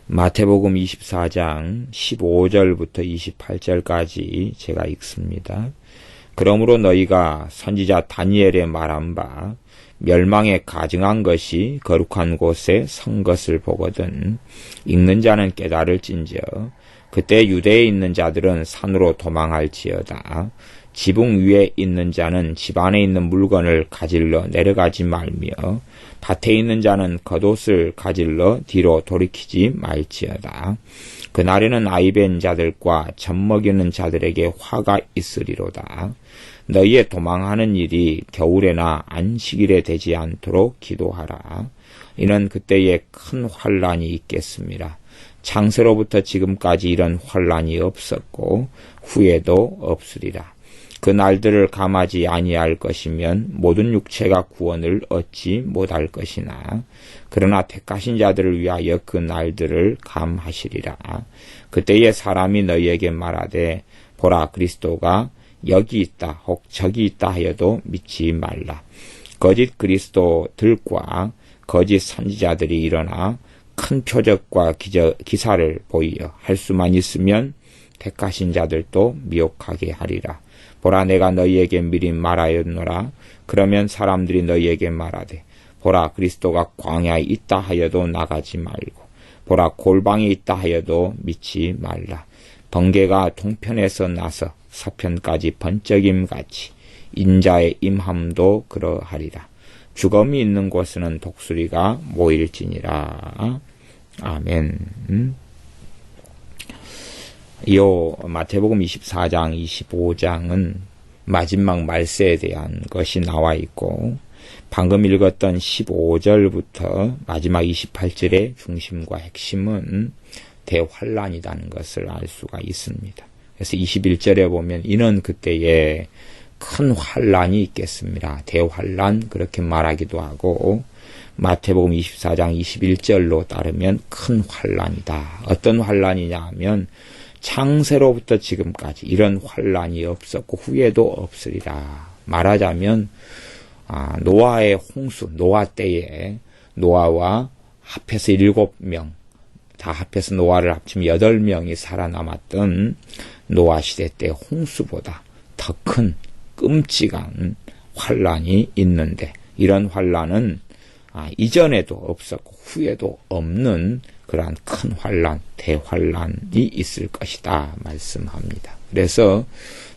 마태복음 24장 15절부터 28절까지 제가 읽습니다. 그러므로 너희가 선지자 다니엘의 말한 바 멸망에 가증한 것이 거룩한 곳에 선 것을 보거든 읽는 자는 깨달을진저 그때 유대에 있는 자들은 산으로 도망할지어다. 지붕 위에 있는 자는 집 안에 있는 물건을 가질러 내려가지 말며 밭에 있는 자는 겉옷을 가질러 뒤로 돌이키지 말지어다. 그날에는 아이벤 자들과 젖먹이는 자들에게 화가 있으리로다. 너희의 도망하는 일이 겨울에나 안식일에 되지 않도록 기도하라. 이는 그때에 큰 환란이 있겠습니다. 창세로부터 지금까지 이런 환란이 없었고 후에도 없으리라. 그 날들을 감하지 아니할 것이면 모든 육체가 구원을 얻지 못할 것이나 그러나 택하신 자들을 위하여 그 날들을 감하시리라. 그때에 사람이 너희에게 말하되 보라 그리스도가 여기 있다 혹 저기 있다 하여도 믿지 말라. 거짓 그리스도들과 거짓 선지자들이 일어나 큰 표적과 기사를 보이어 할 수만 있으면 택하신 자들도 미혹하게 하리라. 보라 내가 너희에게 미리 말하였노라. 그러면 사람들이 너희에게 말하되 보라 그리스도가 광야에 있다 하여도 나가지 말고 보라 골방에 있다 하여도 믿지 말라. 번개가 동편에서 나서 서편까지 번쩍임같이 인자의 임함도 그러하리라. 죽음이 있는 곳에는 독수리가 모일지니라. 아멘. 요 마태복음 24장, 25장은 마지막 말세에 대한 것이 나와 있고 방금 읽었던 15절부터 마지막 28절의 중심과 핵심은 대환란이라는 것을 알 수가 있습니다. 그래서 21절에 보면 이는 그때에 큰 환란이 있겠습니다. 대환란 그렇게 말하기도 하고 마태복음 24장 21절로 따르면 큰 환란이다. 어떤 환란이냐 하면 창세로부터 지금까지 이런 환란이 없었고 후에도 없으리라. 말하자면 노아의 홍수, 노아 때에 노아와 합해서 7명, 다 합해서 노아를 합치면 8명이 살아남았던 노아 시대 때 홍수보다 더 큰 끔찍한 환란이 있는데 이런 환란은 이전에도 없었고 후에도 없는 그러한 큰 환란, 대환란이 있을 것이다 말씀합니다. 그래서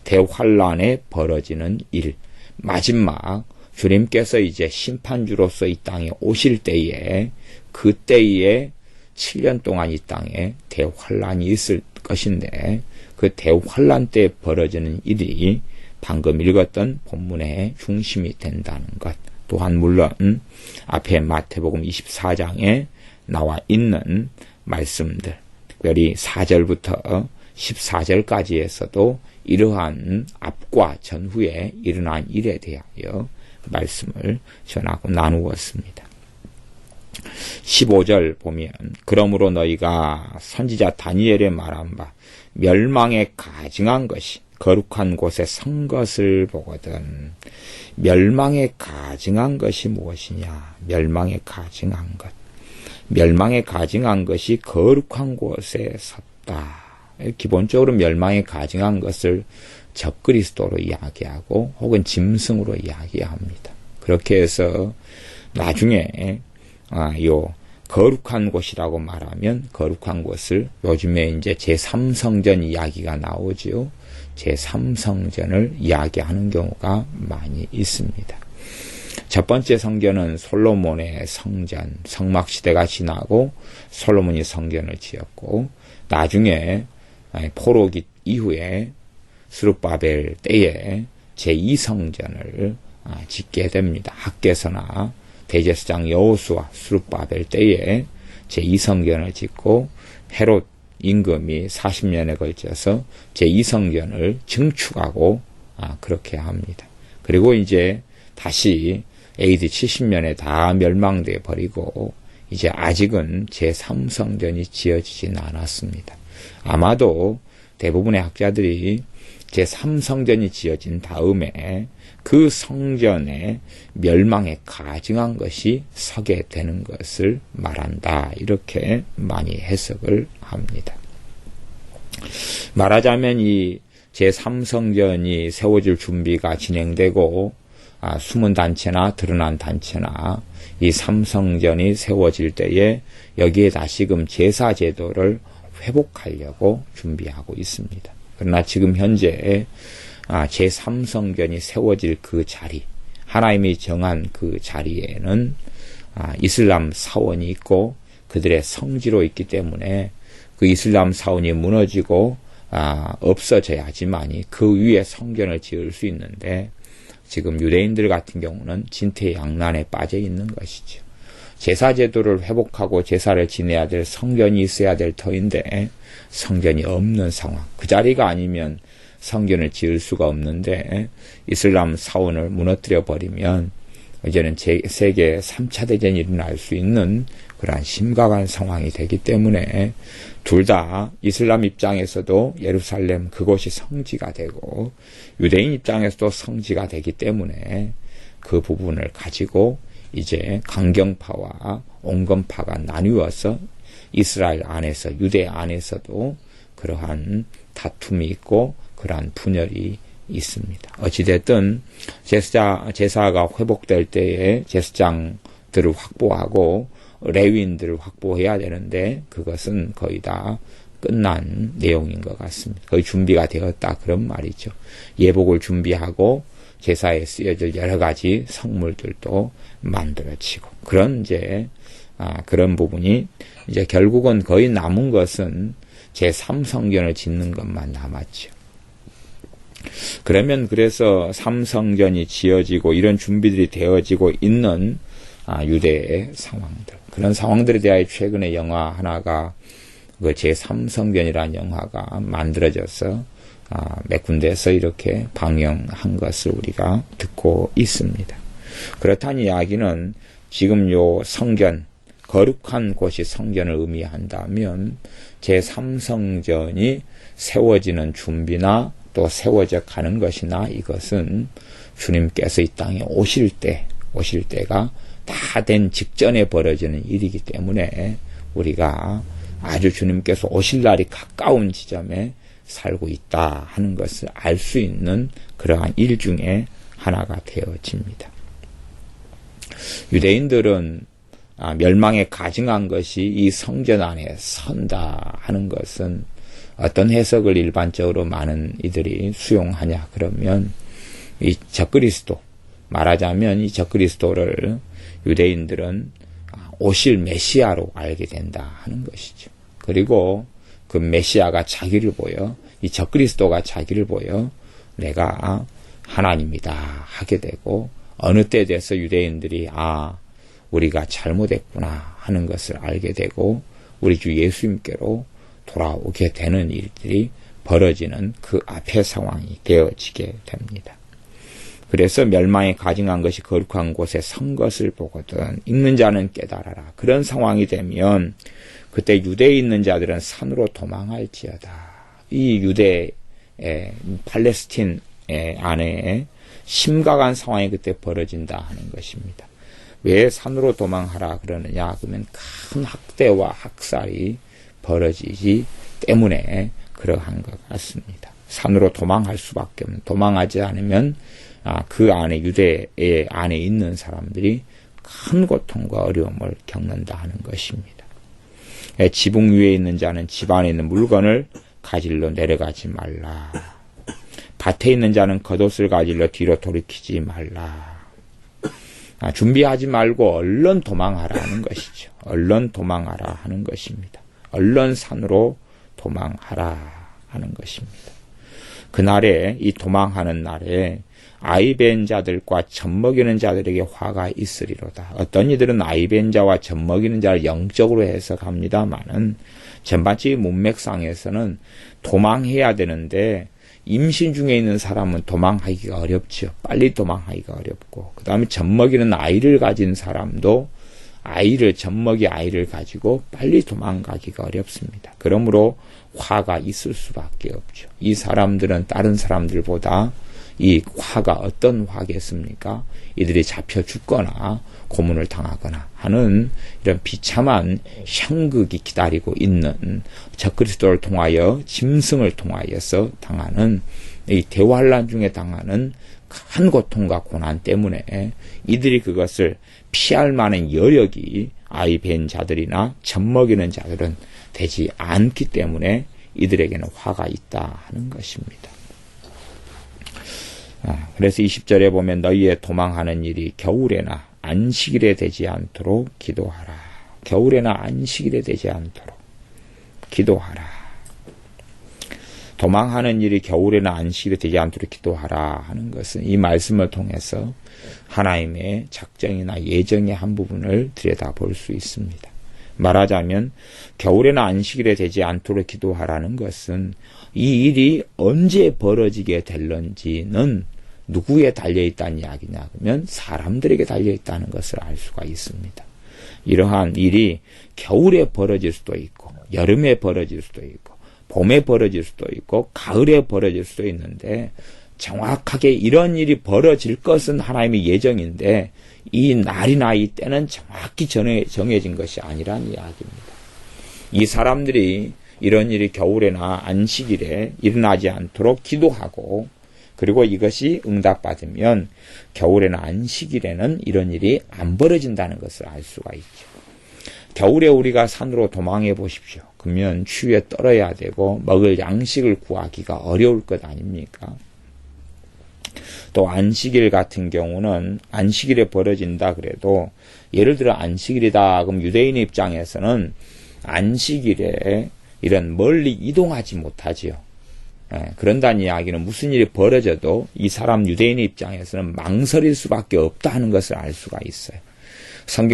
대환란에 벌어지는 일, 마지막 주님께서 이제 심판주로서 이 땅에 오실 때에 그때에 7년 동안 이 땅에 대환란이 있을 것인데 그 대환란 때 벌어지는 일이 방금 읽었던 본문의 중심이 된다는 것. 또한 물론 앞에 마태복음 24장에 나와 있는 말씀들, 특별히 4절부터 14절까지에서도 이러한 앞과 전후에 일어난 일에 대하여 말씀을 전하고 나누었습니다. 15절 보면 그러므로 너희가 선지자 다니엘의 말한 바 멸망에 가증한 것이 거룩한 곳에 선 것을 보거든. 멸망에 가증한 것이 무엇이냐? 멸망에 가증한 것. 멸망에 가증한 것이 거룩한 곳에 섰다. 기본적으로 멸망에 가증한 것을 적그리스도로 이야기하고 혹은 짐승으로 이야기합니다. 그렇게 해서 나중에 요 거룩한 곳이라고 말하면 거룩한 곳을 요즘에 이제 제3성전 이야기가 나오죠. 제3성전을 이야기하는 경우가 많이 있습니다. 첫 번째 성전은 솔로몬의 성전, 성막시대가 지나고 솔로몬이 성전을 지었고 나중에 포로기 이후에 스룹바벨 때에 제2성전을 짓게 됩니다. 학개서나 대제사장 여호수아 스룹바벨 때에 제2성전을 짓고 헤롯 임금이 40년에 걸쳐서 제2성전을 증축하고 그렇게 합니다. 그리고 이제 다시 AD 70년에 다 멸망돼 버리고 이제 아직은 제3성전이 지어지진 않았습니다. 아마도 대부분의 학자들이 제3성전이 지어진 다음에 그 성전에 멸망에 가증한 것이 서게 되는 것을 말한다. 이렇게 많이 해석을 합니다. 말하자면 이 제3성전이 세워질 준비가 진행되고 숨은 단체나 드러난 단체나 이 삼성전이 세워질 때에 여기에 다시금 제사 제도를 회복하려고 준비하고 있습니다. 그러나 지금 현재 제3성전이 세워질 그 자리, 하나님이 정한 그 자리에는 이슬람 사원이 있고 그들의 성지로 있기 때문에 그 이슬람 사원이 무너지고 없어져야지만이 그 위에 성전을 지을 수 있는데 지금 유대인들 같은 경우는 진퇴양난에 빠져 있는 것이죠. 제사 제도를 회복하고 제사를 지내야 될 성전이 있어야 될 터인데 성전이 없는 상황. 그 자리가 아니면 성전을 지을 수가 없는데 이슬람 사원을 무너뜨려 버리면 이제는 세계 3차 대전이 일어날 수 있는 그러한 심각한 상황이 되기 때문에 둘 다 이슬람 입장에서도 예루살렘 그곳이 성지가 되고 유대인 입장에서도 성지가 되기 때문에 그 부분을 가지고 이제 강경파와 온건파가 나뉘어서 이스라엘 안에서 유대 안에서도 그러한 다툼이 있고 그러한 분열이 있습니다. 어찌됐든 제사가 회복될 때에 제사장들을 확보하고 레위인들을 확보해야 되는데 그것은 거의 다 끝난 내용인 것 같습니다. 거의 준비가 되었다 그런 말이죠. 예복을 준비하고 제사에 쓰여질 여러 가지 성물들도 만들어지고 그런 부분이 이제 결국은 거의 남은 것은 제3성전을 짓는 것만 남았죠. 그러면 그래서 3성전이 지어지고 이런 준비들이 되어지고 있는 유대의 상황들, 그런 상황들에 대하여 최근에 영화 하나가 그 제3성전이라는 영화가 만들어져서 몇 군데에서 이렇게 방영한 것을 우리가 듣고 있습니다. 그렇다는 이야기는 지금 요 성전, 거룩한 곳이 성전을 의미한다면 제3성전이 세워지는 준비나 또 세워져 가는 것이나 이것은 주님께서 이 땅에 오실 때가 다 된 직전에 벌어지는 일이기 때문에 우리가 아주 주님께서 오실 날이 가까운 지점에 살고 있다 하는 것을 알 수 있는 그러한 일 중에 하나가 되어집니다. 유대인들은 멸망에 가증한 것이 이 성전 안에 선다 하는 것은 어떤 해석을 일반적으로 많은 이들이 수용하냐 그러면 이 적그리스도, 말하자면 이 적그리스도를 유대인들은 오실 메시아로 알게 된다 하는 것이죠. 그리고 그 메시아가 자기를 보여, 이 적그리스도가 자기를 보여 내가 하나님이다 하게 되고 어느 때에 대해서 유대인들이 우리가 잘못했구나 하는 것을 알게 되고 우리 주 예수님께로 돌아오게 되는 일들이 벌어지는 그 앞의 상황이 되어지게 됩니다. 그래서 멸망에 가증한 것이 거룩한 곳에 선 것을 보거든 읽는 자는 깨달아라. 그런 상황이 되면 그때 유대에 있는 자들은 산으로 도망할지어다. 이 유대 팔레스틴 안에 심각한 상황이 그때 벌어진다 하는 것입니다. 왜 산으로 도망하라 그러느냐 그러면 큰 학대와 학살이 벌어지기 때문에 그러한 것 같습니다. 산으로 도망할 수밖에 없는, 도망하지 않으면 그 안에 유대의 안에 있는 사람들이 큰 고통과 어려움을 겪는다 하는 것입니다. 지붕 위에 있는 자는 집 안에 있는 물건을 가지러 내려가지 말라. 밭에 있는 자는 겉옷을 가지러 뒤로 돌이키지 말라. 준비하지 말고 얼른 도망하라 하는 것이죠. 얼른 도망하라 하는 것입니다. 얼른 산으로 도망하라 하는 것입니다. 그날에 이 도망하는 날에 아이벤 자들과 젖먹이는 자들에게 화가 있으리로다. 어떤 이들은 아이벤 자와 젖먹이는 자를 영적으로 해석합니다마는 전반적인 문맥상에서는 도망해야 되는데 임신 중에 있는 사람은 도망하기가 어렵죠. 빨리 도망하기가 어렵고 그 다음에 젖먹이는 아이를 가진 사람도 젖먹이 아이를 가지고 빨리 도망가기가 어렵습니다. 그러므로 화가 있을 수밖에 없죠. 이 사람들은 다른 사람들보다 이 화가 어떤 화겠습니까? 이들이 잡혀 죽거나 고문을 당하거나 하는 이런 비참한 형극이 기다리고 있는 적그리스도를 통하여 짐승을 통하여서 당하는 이 대환란 중에 당하는 큰 고통과 고난 때문에 이들이 그것을 피할 만한 여력이 아이 뵌 자들이나 젖먹이는 자들은 되지 않기 때문에 이들에게는 화가 있다 하는 것입니다. 그래서 20절에 보면 너희의 도망하는 일이 겨울에나 안식일에 되지 않도록 기도하라. 겨울에나 안식일에 되지 않도록 기도하라. 도망하는 일이 겨울에나 안식일에 되지 않도록 기도하라 하는 것은 이 말씀을 통해서 하나님의 작정이나 예정의 한 부분을 들여다볼 수 있습니다. 말하자면 겨울에나 안식일에 되지 않도록 기도하라는 것은 이 일이 언제 벌어지게 될런지는 누구에 달려있다는 이야기냐 그러면 사람들에게 달려있다는 것을 알 수가 있습니다. 이러한 일이 겨울에 벌어질 수도 있고 여름에 벌어질 수도 있고 봄에 벌어질 수도 있고 가을에 벌어질 수도 있는데 정확하게 이런 일이 벌어질 것은 하나님의 예정인데 이 날이나 이 때는 정확히 정해진 것이 아니라는 이야기입니다. 이 사람들이 이런 일이 겨울에나 안식일에 일어나지 않도록 기도하고 그리고 이것이 응답받으면 겨울에나 안식일에는 이런 일이 안 벌어진다는 것을 알 수가 있죠. 겨울에 우리가 산으로 도망해 보십시오. 그러면 추위에 떨어야 되고 먹을 양식을 구하기가 어려울 것 아닙니까? 또 안식일 같은 경우는 안식일에 벌어진다 그래도 예를 들어 안식일이다 그럼 유대인의 입장에서는 안식일에 이런 멀리 이동하지 못하지요. 그런다는 이야기는 무슨 일이 벌어져도 이 사람 유대인의 입장에서는 망설일 수밖에 없다는 것을 알 수가 있어요.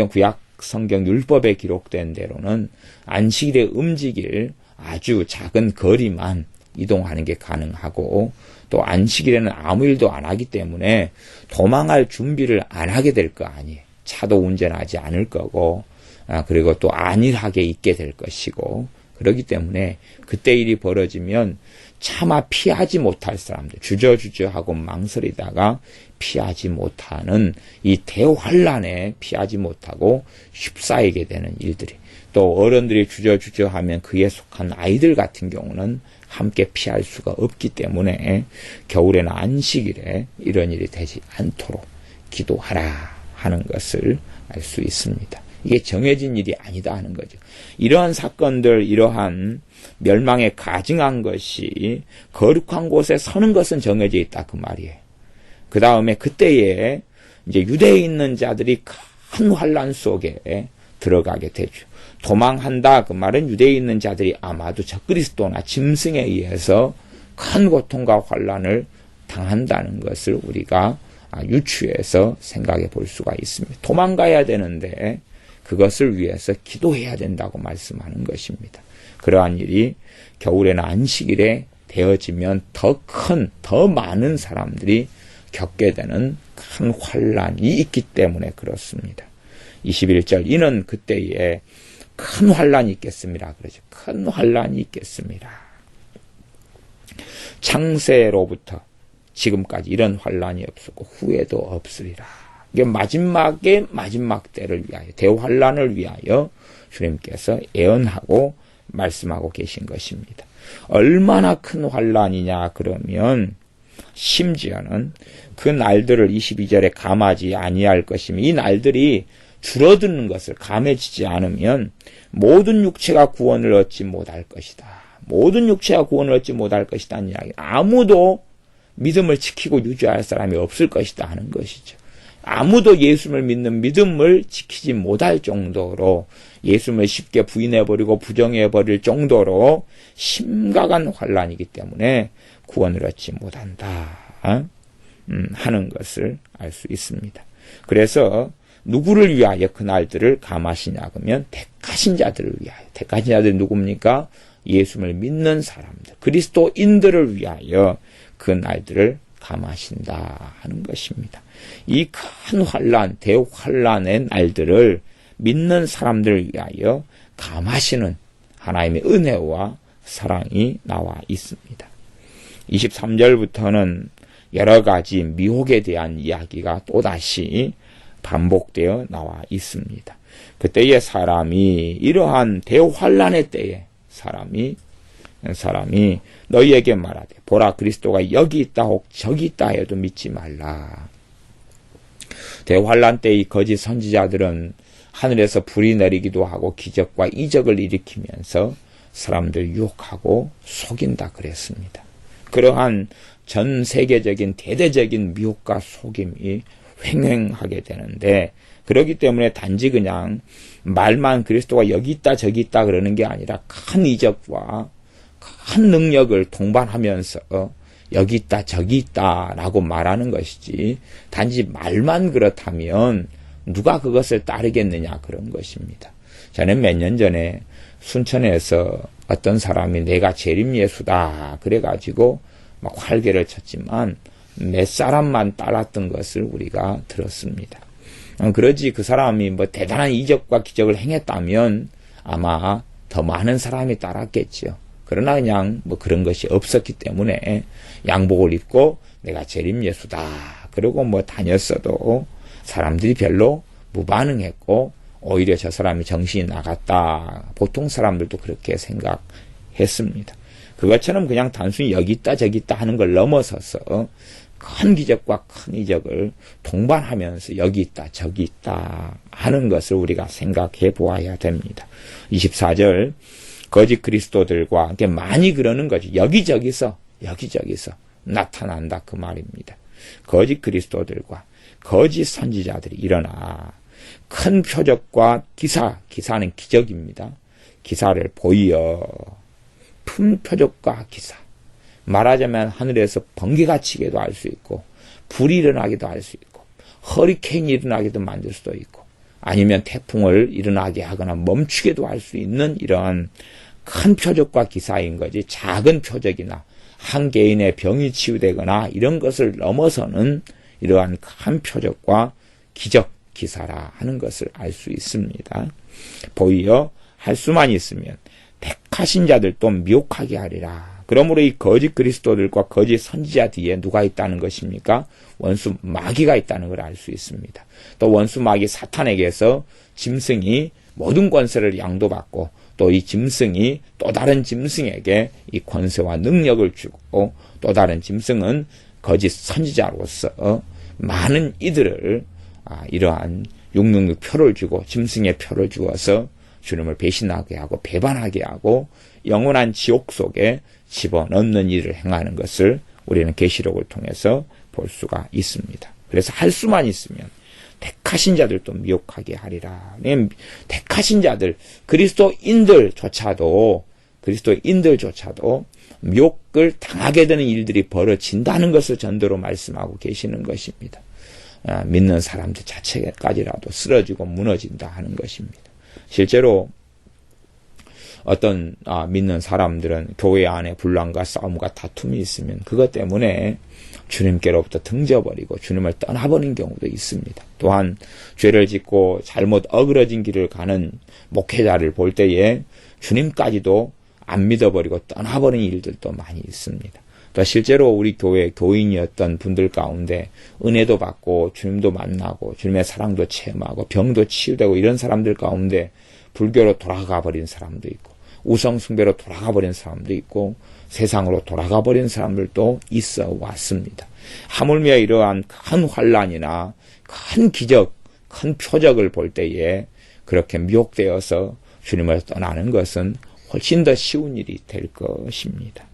구약 성경 율법에 기록된 대로는 안식일에 움직일 아주 작은 거리만 이동하는 게 가능하고 또 안식일에는 아무 일도 안 하기 때문에 도망할 준비를 안 하게 될 거 아니에요. 차도 운전하지 않을 거고 그리고 또 안일하게 있게 될 것이고 그렇기 때문에 그때 일이 벌어지면 차마 피하지 못할 사람들 주저주저하고 망설이다가 피하지 못하는 이 대환란에 피하지 못하고 휩싸이게 되는 일들이 또 어른들이 주저주저하면 그에 속한 아이들 같은 경우는 함께 피할 수가 없기 때문에 겨울에나 안식일에 이런 일이 되지 않도록 기도하라 하는 것을 알 수 있습니다. 이게 정해진 일이 아니다 하는 거죠. 이러한 사건들, 이러한 멸망에 가증한 것이 거룩한 곳에 서는 것은 정해져 있다 그 말이에요. 그 다음에 그때에 이제 유대에 있는 자들이 큰 환란 속에 들어가게 되죠. 도망한다 그 말은 유대에 있는 자들이 아마도 적그리스도나 짐승에 의해서 큰 고통과 환란을 당한다는 것을 우리가 유추해서 생각해 볼 수가 있습니다. 도망가야 되는데 그것을 위해서 기도해야 된다고 말씀하는 것입니다. 그러한 일이 겨울에나 안식일에 되어지면 더 많은 사람들이 겪게 되는 큰 환란이 있기 때문에 그렇습니다. 21절 이는 그때에 큰 환란이 있겠습니다. 그러죠. 큰 환란이 있겠습니다. 창세로부터 지금까지 이런 환란이 없었고 후에도 없으리라. 이게 마지막 때를 위하여 대환란을 위하여 주님께서 예언하고 말씀하고 계신 것입니다. 얼마나 큰 환란이냐 그러면 심지어는 그 날들을 22절에 감하지 아니할 것이며 이 날들이 줄어드는 것을 감해지지 않으면 모든 육체가 구원을 얻지 못할 것이다. 모든 육체가 구원을 얻지 못할 것이다는 이야기. 아무도 믿음을 지키고 유지할 사람이 없을 것이다 하는 것이죠. 아무도 예수를 믿는 믿음을 지키지 못할 정도로 예수를 쉽게 부인해버리고 부정해버릴 정도로 심각한 환란이기 때문에 구원을 얻지 못한다 하는 것을 알 수 있습니다. 그래서 누구를 위하여 그 날들을 감하시냐 그러면 택하신 자들을 위하여. 택하신 자들이 누굽니까? 예수를 믿는 사람들, 그리스도인들을 위하여 그 날들을 감하신다 하는 것입니다. 이 큰 환란, 대환란의 날들을 믿는 사람들을 위하여 감하시는 하나님의 은혜와 사랑이 나와 있습니다. 23절부터는 여러 가지 미혹에 대한 이야기가 또다시 반복되어 나와 있습니다. 그때의 사람이 이러한 대환란의 때에 사람이 너희에게 말하되 보라 그리스도가 여기 있다 혹 저기 있다 해도 믿지 말라. 대환란 때의 거짓 선지자들은 하늘에서 불이 내리기도 하고 기적과 이적을 일으키면서 사람들 유혹하고 속인다 그랬습니다. 그러한 전 세계적인 대대적인 미혹과 속임이 횡행하게 되는데, 그렇기 때문에 단지 그냥 말만 그리스도가 여기 있다 저기 있다 그러는 게 아니라 큰 이적과 큰 능력을 동반하면서 여기 있다 저기 있다 라고 말하는 것이지, 단지 말만 그렇다면 누가 그것을 따르겠느냐 그런 것입니다. 저는 몇 년 전에 순천에서 어떤 사람이 내가 재림 예수다 그래가지고 막 활개를 쳤지만 몇 사람만 따랐던 것을 우리가 들었습니다. 그러지 그 사람이 뭐 대단한 이적과 기적을 행했다면 아마 더 많은 사람이 따랐겠죠. 그러나 그냥 뭐 그런 것이 없었기 때문에 양복을 입고 내가 재림 예수다 그러고 뭐 다녔어도 사람들이 별로 무반응했고 오히려 저 사람이 정신이 나갔다. 보통 사람들도 그렇게 생각했습니다. 그것처럼 그냥 단순히 여기 있다 저기 있다 하는 걸 넘어서서 큰 기적과 큰 이적을 동반하면서 여기 있다 저기 있다 하는 것을 우리가 생각해 보아야 됩니다. 24절 거짓 그리스도들과 많이 그러는 거죠. 여기저기서 나타난다 그 말입니다. 거짓 그리스도들과 거짓 선지자들이 일어나 큰 표적과 기사는 기적입니다. 기사를 보이어 큰 표적과 기사, 말하자면 하늘에서 번개가 치게도 할 수 있고 불이 일어나기도 할 수 있고 허리케인이 일어나기도 만들 수도 있고 아니면 태풍을 일어나게 하거나 멈추게도 할 수 있는 이러한 큰 표적과 기사인 거지, 작은 표적이나 한 개인의 병이 치유되거나 이런 것을 넘어서는 이러한 큰 표적과 기적, 기사라 하는 것을 알 수 있습니다. 보이어 할 수만 있으면 택하신 자들도 미혹하게 하리라. 그러므로 이 거짓 그리스도들과 거짓 선지자 뒤에 누가 있다는 것입니까? 원수 마귀가 있다는 걸 알 수 있습니다. 또 원수 마귀 사탄에게서 짐승이 모든 권세를 양도받고 또 이 짐승이 또 다른 짐승에게 이 권세와 능력을 주고 또 다른 짐승은 거짓 선지자로서 많은 이들을 이러한 666 표를 주고 짐승의 표를 주어서 주님을 배신하게 하고 배반하게 하고 영원한 지옥 속에 집어넣는 일을 행하는 것을 우리는 계시록을 통해서 볼 수가 있습니다. 그래서 할 수만 있으면 택하신 자들도 미혹하게 하리라. 택하신 자들, 그리스도인들조차도 미혹을 당하게 되는 일들이 벌어진다는 것을 전도로 말씀하고 계시는 것입니다. 믿는 사람들 자체까지라도 쓰러지고 무너진다 하는 것입니다. 실제로 어떤 믿는 사람들은 교회 안에 분란과 싸움과 다툼이 있으면 그것 때문에 주님께로부터 등져버리고 주님을 떠나버린 경우도 있습니다. 또한 죄를 짓고 잘못 어그러진 길을 가는 목회자를 볼 때에 주님까지도 안 믿어버리고 떠나버린 일들도 많이 있습니다. 또 실제로 우리 교회 교인이었던 분들 가운데 은혜도 받고 주님도 만나고 주님의 사랑도 체험하고 병도 치유되고 이런 사람들 가운데 불교로 돌아가 버린 사람도 있고 우상 숭배로 돌아가 버린 사람도 있고 세상으로 돌아가 버린 사람들도 있어 왔습니다. 하물며 이러한 큰 환란이나 큰 기적, 큰 표적을 볼 때에 그렇게 미혹되어서 주님을 떠나는 것은 훨씬 더 쉬운 일이 될 것입니다.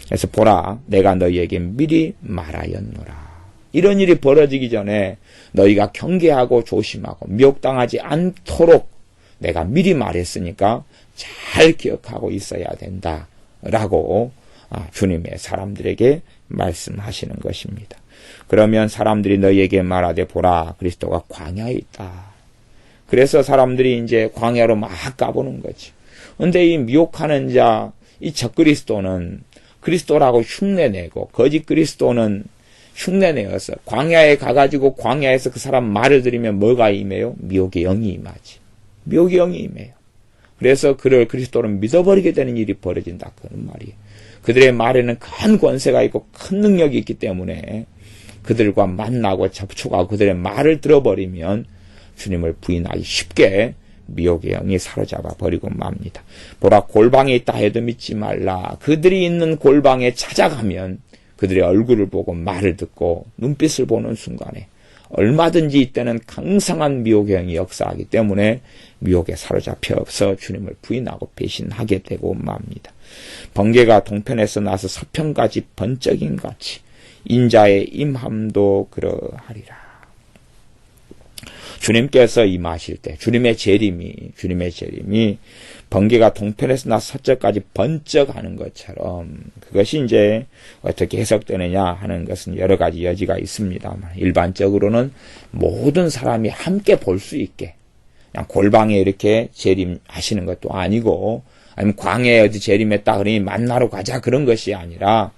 그래서 보라, 내가 너희에게 미리 말하였노라. 이런 일이 벌어지기 전에 너희가 경계하고 조심하고 미혹당하지 않도록 내가 미리 말했으니까 잘 기억하고 있어야 된다라고 주님의 사람들에게 말씀하시는 것입니다. 그러면 사람들이 너희에게 말하되 보라, 그리스도가 광야에 있다. 그래서 사람들이 이제 광야로 막 가보는 거지. 근데 이 미혹하는 자, 이 적그리스도는 그리스도라고 흉내내고 거짓 그리스도는 흉내내어서 광야에 가가지고 광야에서 그 사람 말을 들으면 뭐가 임해요? 미혹의 영이 임하지. 미혹의 영이 임해요. 그래서 그를 그리스도로 믿어버리게 되는 일이 벌어진다. 그런 말이에요. 그들의 말에는 큰 권세가 있고 큰 능력이 있기 때문에 그들과 만나고 접촉하고 그들의 말을 들어버리면 주님을 부인하기 쉽게 미혹의 영이 사로잡아 버리고 맙니다. 보라, 골방에 있다 해도 믿지 말라. 그들이 있는 골방에 찾아가면 그들의 얼굴을 보고 말을 듣고 눈빛을 보는 순간에 얼마든지 이때는 강성한 미혹의 영이 역사하기 때문에 미혹에 사로잡혀서 주님을 부인하고 배신하게 되고 맙니다. 번개가 동편에서 나서 서편까지 번쩍인 같이 인자의 임함도 그러하리라. 주님께서 임하실 때 주님의 재림이 번개가 동편에서 나서 서쪽까지 번쩍하는 것처럼, 그것이 이제 어떻게 해석되느냐 하는 것은 여러 가지 여지가 있습니다만, 일반적으로는 모든 사람이 함께 볼 수 있게, 그냥 골방에 이렇게 재림하시는 것도 아니고, 아니면 광야에 어디 재림했다 그러니 만나러 가자 그런 것이 아니라,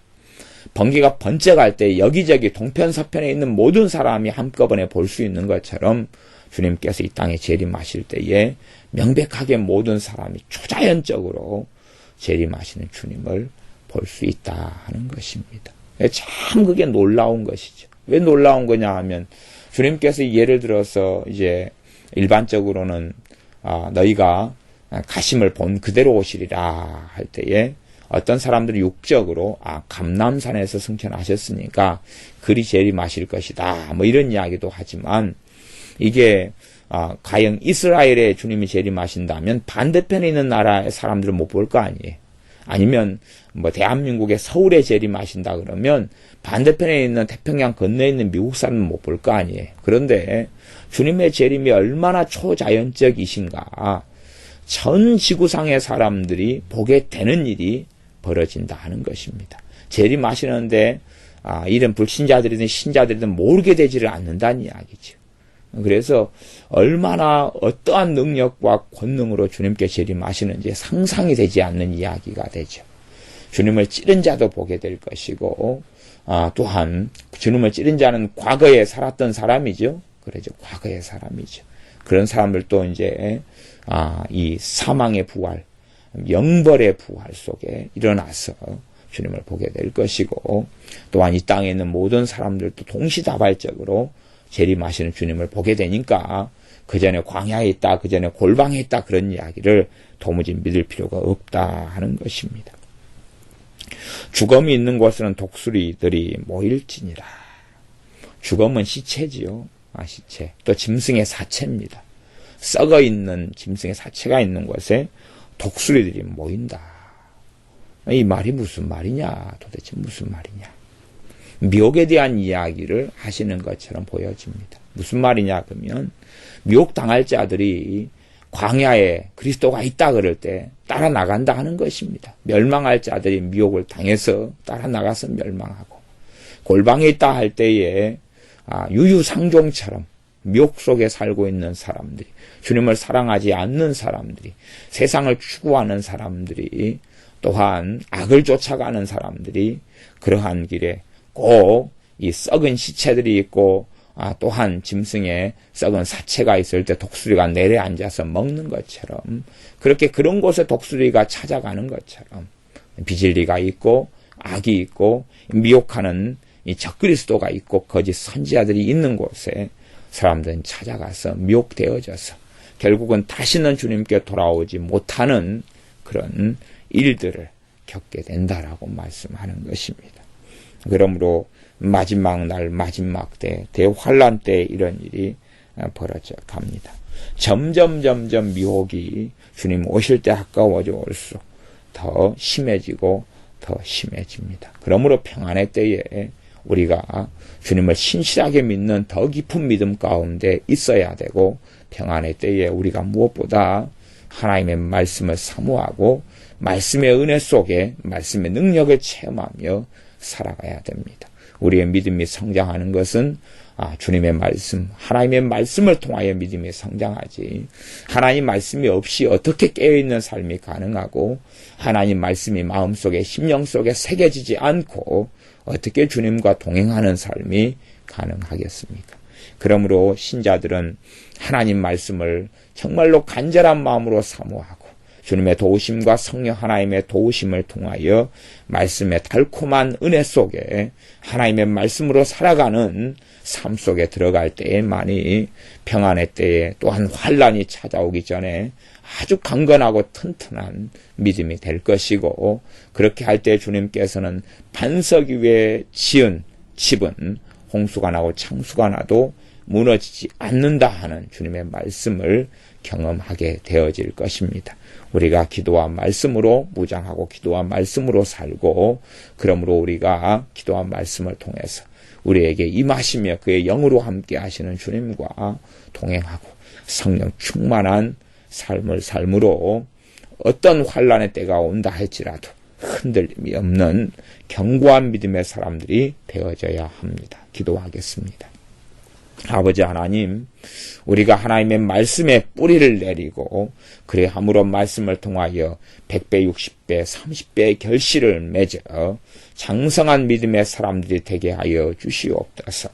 번개가 번쩍할 때 여기저기 동편 서편에 있는 모든 사람이 한꺼번에 볼 수 있는 것처럼 주님께서 이 땅에 재림하실 때에 명백하게 모든 사람이 초자연적으로 재림하시는 주님을 볼 수 있다 하는 것입니다. 참 그게 놀라운 것이죠. 왜 놀라운 거냐 하면, 주님께서 예를 들어서 이제 일반적으로는 너희가 가심을 본 그대로 오시리라 할 때에 어떤 사람들이 육적으로 감람산에서 승천하셨으니까 그리 재림하실 것이다 뭐 이런 이야기도 하지만, 이게 가령 이스라엘에 주님이 재림하신다면 반대편에 있는 나라의 사람들은 못 볼 거 아니에요. 아니면 뭐 대한민국의 서울에 재림하신다 그러면 반대편에 있는 태평양 건너에 있는 미국 사람은 못 볼 거 아니에요. 그런데 주님의 재림이 얼마나 초자연적이신가, 전 지구상의 사람들이 보게 되는 일이 벌어진다 하는 것입니다. 재림하시는데 이런 불신자들이든 신자들이든 모르게 되지를 않는다는 이야기죠. 그래서 얼마나 어떠한 능력과 권능으로 주님께 재림하시는지 상상이 되지 않는 이야기가 되죠. 주님을 찌른 자도 보게 될 것이고, 또한 주님을 찌른 자는 과거에 살았던 사람이죠. 그러죠. 과거의 사람이죠. 그런 사람들도 이제 이 사망의 부활, 영벌의 부활 속에 일어나서 주님을 보게 될 것이고, 또한 이 땅에 있는 모든 사람들도 동시다발적으로 재림하시는 주님을 보게 되니까 그 전에 광야에 있다, 그 전에 골방에 있다 그런 이야기를 도무지 믿을 필요가 없다 하는 것입니다. 죽음이 있는 곳에는 독수리들이 모일지니라. 죽음은 시체지요. 시체. 또 짐승의 사체입니다. 썩어 있는 짐승의 사체가 있는 곳에 독수리들이 모인다. 이 말이 무슨 말이냐? 도대체 무슨 말이냐? 미혹에 대한 이야기를 하시는 것처럼 보여집니다. 무슨 말이냐 그러면, 미혹당할 자들이 광야에 그리스도가 있다 그럴 때 따라 나간다 하는 것입니다. 멸망할 자들이 미혹을 당해서 따라 나가서 멸망하고, 골방에 있다 할 때에 유유상종처럼 미혹 속에 살고 있는 사람들이, 주님을 사랑하지 않는 사람들이, 세상을 추구하는 사람들이, 또한 악을 쫓아가는 사람들이 그러한 길에 꼭 이 썩은 시체들이 있고, 또한 짐승의 썩은 사체가 있을 때 독수리가 내려앉아서 먹는 것처럼, 그렇게 그런 곳에 독수리가 찾아가는 것처럼 비진리가 있고 악이 있고 미혹하는 이 적그리스도가 있고 거짓 선지자들이 있는 곳에 사람들은 찾아가서 미혹되어져서 결국은 다시는 주님께 돌아오지 못하는 그런 일들을 겪게 된다라고 말씀하는 것입니다. 그러므로 마지막 날, 마지막 때, 대환란 때 이런 일이 벌어져 갑니다. 점점 미혹이 주님 오실 때 가까워져 올수록 더 심해지고 더 심해집니다. 그러므로 평안의 때에 우리가 주님을 신실하게 믿는 더 깊은 믿음 가운데 있어야 되고, 평안의 때에 우리가 무엇보다 하나님의 말씀을 사모하고 말씀의 은혜 속에 말씀의 능력을 체험하며 살아가야 됩니다. 우리의 믿음이 성장하는 것은 주님의 말씀, 하나님의 말씀을 통하여 믿음이 성장하지, 하나님 말씀이 없이 어떻게 깨어있는 삶이 가능하고, 하나님 말씀이 마음속에 심령 속에 새겨지지 않고 어떻게 주님과 동행하는 삶이 가능하겠습니까? 그러므로 신자들은 하나님 말씀을 정말로 간절한 마음으로 사모하고 주님의 도우심과 성령 하나님의 도우심을 통하여 말씀의 달콤한 은혜 속에 하나님의 말씀으로 살아가는 삶 속에 들어갈 때에만이 평안의 때에 또한 환난이 찾아오기 전에 아주 강건하고 튼튼한 믿음이 될 것이고, 그렇게 할 때 주님께서는 반석 위에 지은 집은 홍수가 나고 창수가 나도 무너지지 않는다 하는 주님의 말씀을 경험하게 되어질 것입니다. 우리가 기도와 말씀으로 무장하고 기도와 말씀으로 살고, 그러므로 우리가 기도와 말씀을 통해서 우리에게 임하시며 그의 영으로 함께 하시는 주님과 동행하고 성령 충만한 삶을 삶으로 어떤 환난의 때가 온다 할지라도 흔들림이 없는 견고한 믿음의 사람들이 되어져야 합니다. 기도하겠습니다. 아버지 하나님, 우리가 하나님의 말씀에 뿌리를 내리고 그래 함으로 말씀을 통하여 100배, 60배, 30배의 결실을 맺어 장성한 믿음의 사람들이 되게 하여 주시옵소서.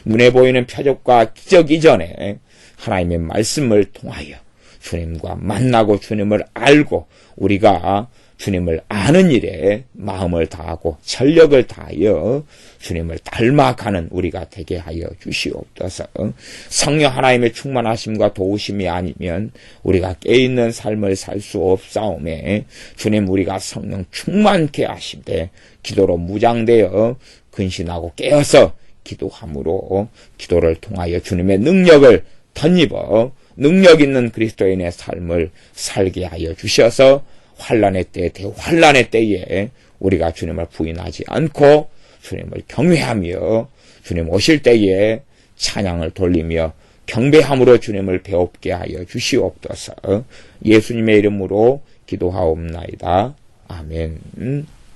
눈에 보이는 표적과 기적 이전에 하나님의 말씀을 통하여 주님과 만나고 주님을 알고 우리가 주님을 아는 일에 마음을 다하고 전력을 다하여 주님을 닮아가는 우리가 되게 하여 주시옵소서. 성령 하나님의 충만하심과 도우심이 아니면 우리가 깨있는 삶을 살 수 없사오매 주님, 우리가 성령 충만케 하시되 기도로 무장되어 근신하고 깨어서 기도함으로 기도를 통하여 주님의 능력을 덧입어 능력 있는 그리스도인의 삶을 살게 하여 주셔서 환난의 때, 대환난의 때에 우리가 주님을 부인하지 않고 주님을 경외하며 주님 오실 때에 찬양을 돌리며 경배함으로 주님을 배웁게 하여 주시옵소서. 예수님의 이름으로 기도하옵나이다. 아멘.